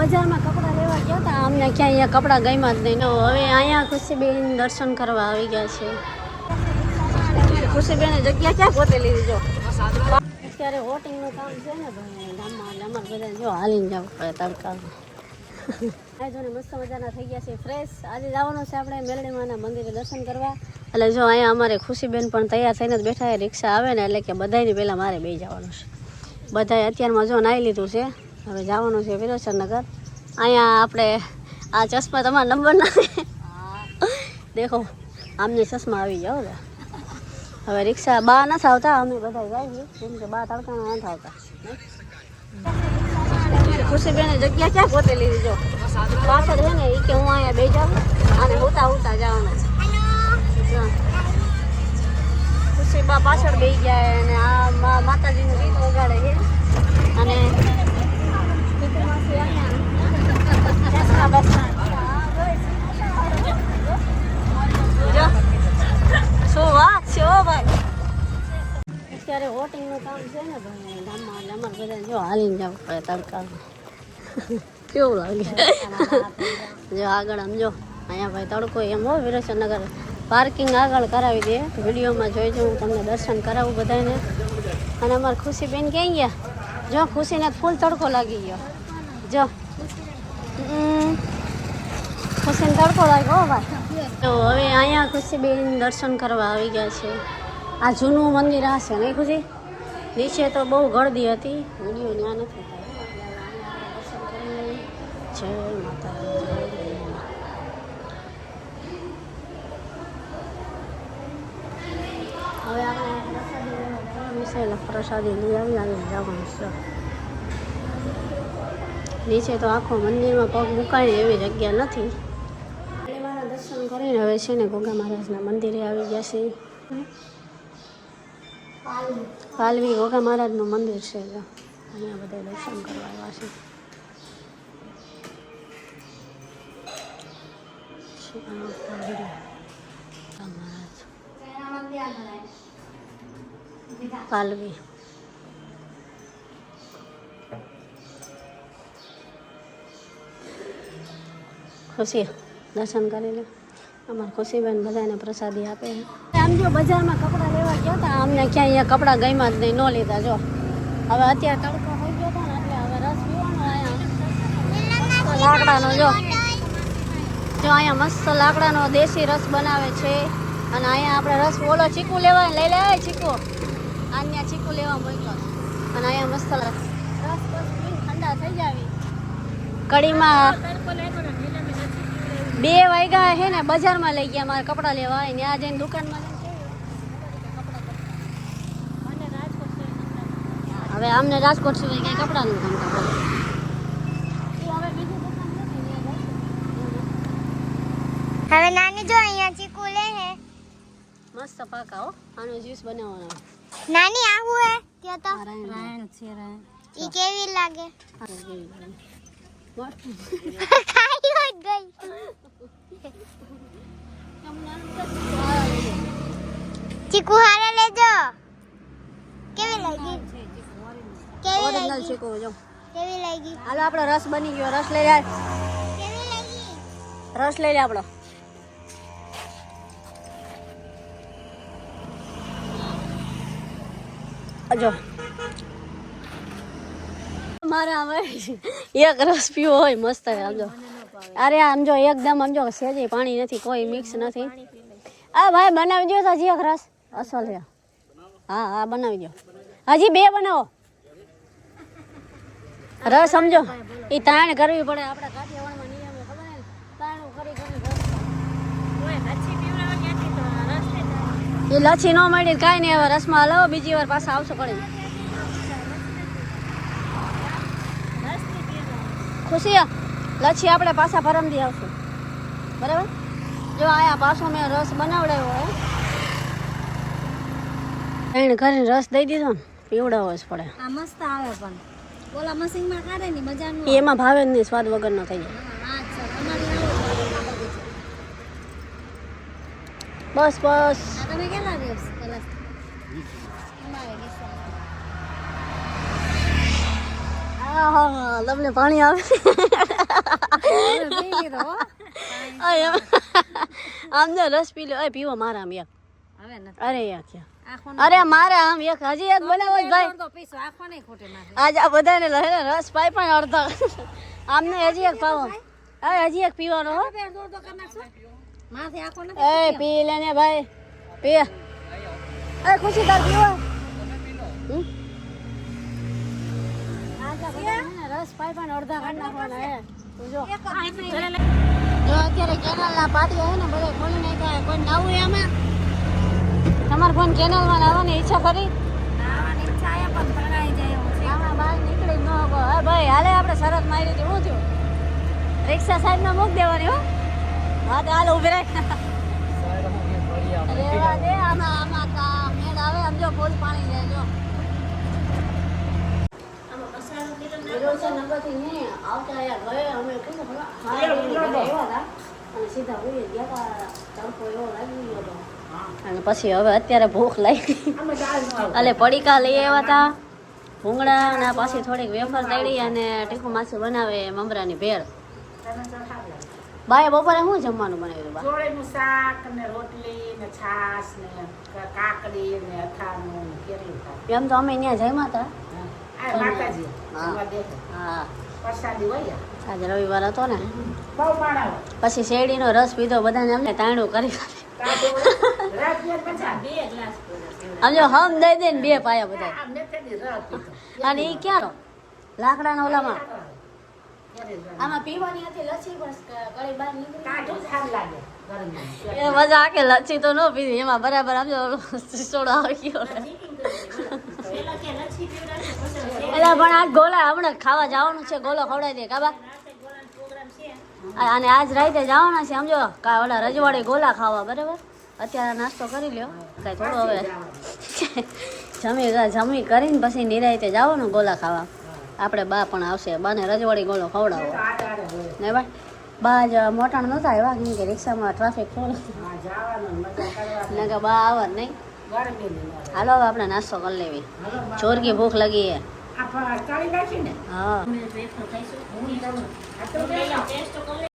બજારમાં કપડાં લેવા ગયા હતા, અમને ક્યાંય અહીંયા કપડાં ગમ્યા જ નહીં. હવે અહીંયા ખુશીબેન દર્શન કરવા આવી ગયા છે. ખુશીબેને જગ્યા ક્યાં ગોતી લીધી? જો અત્યારે વોટિંગનું કામ છે ને ભાઈ ગામમાં, એટલે અમારે બધા જો હાલીને જવું પડે તડકામાં. જોને મસ્ત મજાના થઈ ગયા છે ફ્રેશ. આજે જવાનું છે આપણે મેલડીમાના મંદિરે દર્શન કરવા. એટલે જો અહીંયા અમારે ખુશીબેન પણ તૈયાર થઈને જ બેઠા. રિક્ષા આવે ને એટલે કે બધાની પહેલાં મારે બે જવાનું છે. બધાએ અત્યારમાં જો નાહી લીધું છે. હવે જવાનું છે વિરોચનનગર. અહીંયા આપણે આ ચશ્મા તમારા નંબર ના દેખો, આમને ચશ્મા આવી જાઓ. હવે રિક્ષા બા નથી આવતા, અમે બધા જઈએ કેમ કે બા તડકાના નથી આવતા. ખુશીબેને જગ્યા ક્યાં ગોતી લીધી? જો પાછળ છે ને એ કે હું અહીંયા બે જાઉં અને ઉતા જવાના છે. ખુશીબા પાછળ બે ગયા અને આ માતાજીનું ગીત વગાડે છે. અને શું વાત છે ઓ ભાઈ! અત્યારે વોટિંગનું કામ છે ને ભાઈ ગામમાં, એટલે અમારે બધા જો હાલીને જવું પડે તડકામાં. કેવું લાગે? જો આગળ આમ જો અહીંયા ભાઈ તડકો એમ હોય. વિરોચનનગર પાર્કિંગ આગળ કરાવી દે. વિડીયોમાં જોઈજો, હું તમને દર્શન કરાવું બધાને. અને અમારે ખુશીબેન ક્યાં ગયા? જો ખુશીને ફૂલ તડકો લાગી ગયો. જો ખુશીને તડકો લાગ્યો ભાઈ. તો હવે અહીંયા ખુશીબેન દર્શન કરવા આવી ગયા છે. આ જૂનું મંદિર આ છે નહીં ખુશી? નીચે તો બહુ ગળદી હતી, વિડીયો ત્યાં નથી થાય. જય માતા. હવે આપણે પ્રસાદી લઈ આવી જવાનું છે. નીચે તો આખો મંદિરમાં પગ મુકાય એવી જગ્યા નથી. મારા દર્શન કરીને હવે છે ને ગોગા મહારાજના મંદિરે આવી ગયા છે. પાલવી ગોગા મહારાજનું મંદિર છે. અહીંયા બધા દર્શન કરવા આવ્યા છે. પાલવી ખુશી દર્શન કરી લે. અમારે ખુશીબેન બધાને પ્રસાદી આપે. આમ જો બજારમાં કપડાં લેવા ગયા હતા, અમને ક્યાંય અહીંયા કપડાં ગમ્યા જ નહીં, ન લીધા. જો હવે અત્યારે તડકો થઈ ગયો હતો ને એટલે હવે રસ પીવાનો. અહીંયા લાકડાનો જો અહીંયા મસ્ત લાકડાનો દેશી રસ બનાવે છે. અને અહીંયા આપણે રસ ઓલો ચીકુ લેવા લઈ લે. ચીકુ અહીંયા ચીકુ લેવા મોકલો. અને અહીંયા મસ્ત રસ બસ ઠંડા થઈ જાય. કઢીમાં 2 વાગ્યા છે ને બજારમાં લઈ ગયા મારે કપડાં લેવા. ત્યાં જઈને દુકાનમાં હવે અમને રાજકોટ સિવાય કઈ કપડાનું ગમતા. હવે નાની જો અહીંયા ચીકુ લે હે મસ્ત પાકા હો. આનો જ્યુસ બનાવવાનો. નાની આવું હે ત્યાં તો રાયણ છે. રાયણ ઈ કેવી લાગે? ખાઈ હોય ગઈ. ચીકુ હારે લેજો. કેવી લાગી? ઓરિજિનલ ચીકુ જો કેવી લાગી? હાલો આપણો રસ બની ગયો. રસ લઈ લે. કેવી લાગી? રસ લઈ લે આપણો. જો મારે હવે એક રસ પીવો હોય મસ્ત. આમ જો અરે આમ જો એકદમ આમ જો સેજે પાણી નથી, કોઈ મિક્સ નથી. આ ભાઈ બનાવી દો તો હજી એક રસ અસલ છે. હા બનાવી દો. હજી 2 બનાવો રસ. સમજો એ તાણ કરવી પડે. આપણે કાઠિયાવાડમાં નિયમ ખબર ને, તાણું કરી એ લચ્છી ન મળી કાંઈ નહીં. હવે રસમાં હલાવો, બીજી વાર પાછા આવશો પડી. ખુશી લચ્છી આપણે પાછા પરમદી આવશું બરાબર. જો આયા પાછો મેં રસ બનાવડાવ્યો હોય. એને કરીને રસ દઈ દીધો ને પીવડાવવો જ પડે. આ મસ્ત આવે પણ ઓલા મશીનમાં કાઢે ને મજા ન એમાં ભાવે જ નહીં, સ્વાદ વગરનો થઈ જાય. બસ બસ. તમે કેટલા દિવસ હા તમને પાણી આવે. અય આમ જો રસ પી લો. અય પીવો મારા આમ એક. અરે યાર ક્યાં અરે મારા આમ એક હજી એક બનાવો જ ભાઈ. આજ આ બધાને રસ પાઈ પણ અડધો આમને હજી એક પાવો. હવે હજી એક પીવાનો હો. એ પી લેને ભાઈ પી. એ ખુશી તાર પીવો. રસ પાઈ પણ અડધા કાઢ નાખવાના હે. જો અત્યારે કેનાલ ના પાટી હે ને બધા ખોલી નાખ્યા. કોઈ નવું એમાં તમારે કોણ કેનાલ માં આવવાની ઈચ્છા કરી? આમાં બહાર નીકળી ન હકો. હે ભાઈ હાલે આપણે શરત મારી હતી. શું થયું? રિક્ષા સાઈડ માં મૂક દેવાની હો. હા તો હાલ ઉભી રાખ. રેવા દે આમાં આમાં કા મેળ આવે. આમ જો ફૂલ પાણી જાય જો. અને પછી હવે અત્યારે ભૂખ લાગી એટલે પડીકા લઈ આવ્યા હતા ભૂંગળા અને પાછી થોડીક વેફર તળી અને ટીખું માસી બનાવે મમરાની ભેળ. બાએ બપોરે શું જમવાનું બનાવ્યું? બા ચોળીનું શાક ને રોટલી ને છાશ ને કાકડી ને અથાણું ને કેરીનું શાક. એમ તો અમે ત્યાં જમ્યા હતા. આ માતાજી હા. હા પ્રસાદી હોય આજે રવિવાર હતો ને બહુ માણાવો પછી શેરડીનો રસ પીધો. બધાને એમને તાણું કરી આમ જો હમ દઈ દે ને બે પાયા બધા. અને એ ક્યાં લાકડાના ઓલામાં આમાં પીવાની હતી લચ્છી બસ કળી બહાર નીકળી. એ મજા આકે લચ્છી તો ન પીધી એમાં બરાબર આમ જો સોડો આવી ગયો. એટલે પણ આજ ગોલા હમણાં ખાવા જવાનું છે. ગોલો ખવડાવી દે કાબા. અને આજ રાતે જવાના છે સમજો કા ઓલા રજવાડી ગોલા ખાવા. બરાબર અત્યારે નાસ્તો કરી લ્યો કઈ થોડો હવે જમી કરીને પછી નિરાયતે જવાનું ગોલા ખાવા. આપણે બા પણ આવશે. બાને રજવાડી ગોળો ખવડાવો ને ભાઈ. બા જ મોટાણ નહોતા આવ્યા કેમ કે રિક્ષામાં ટ્રાફિક ફૂલ ને કે બા આવત નહીં. હાલો હવે આપણે નાસ્તો કરી લેવી. ચોરકી ભૂખ લાગી હે. હા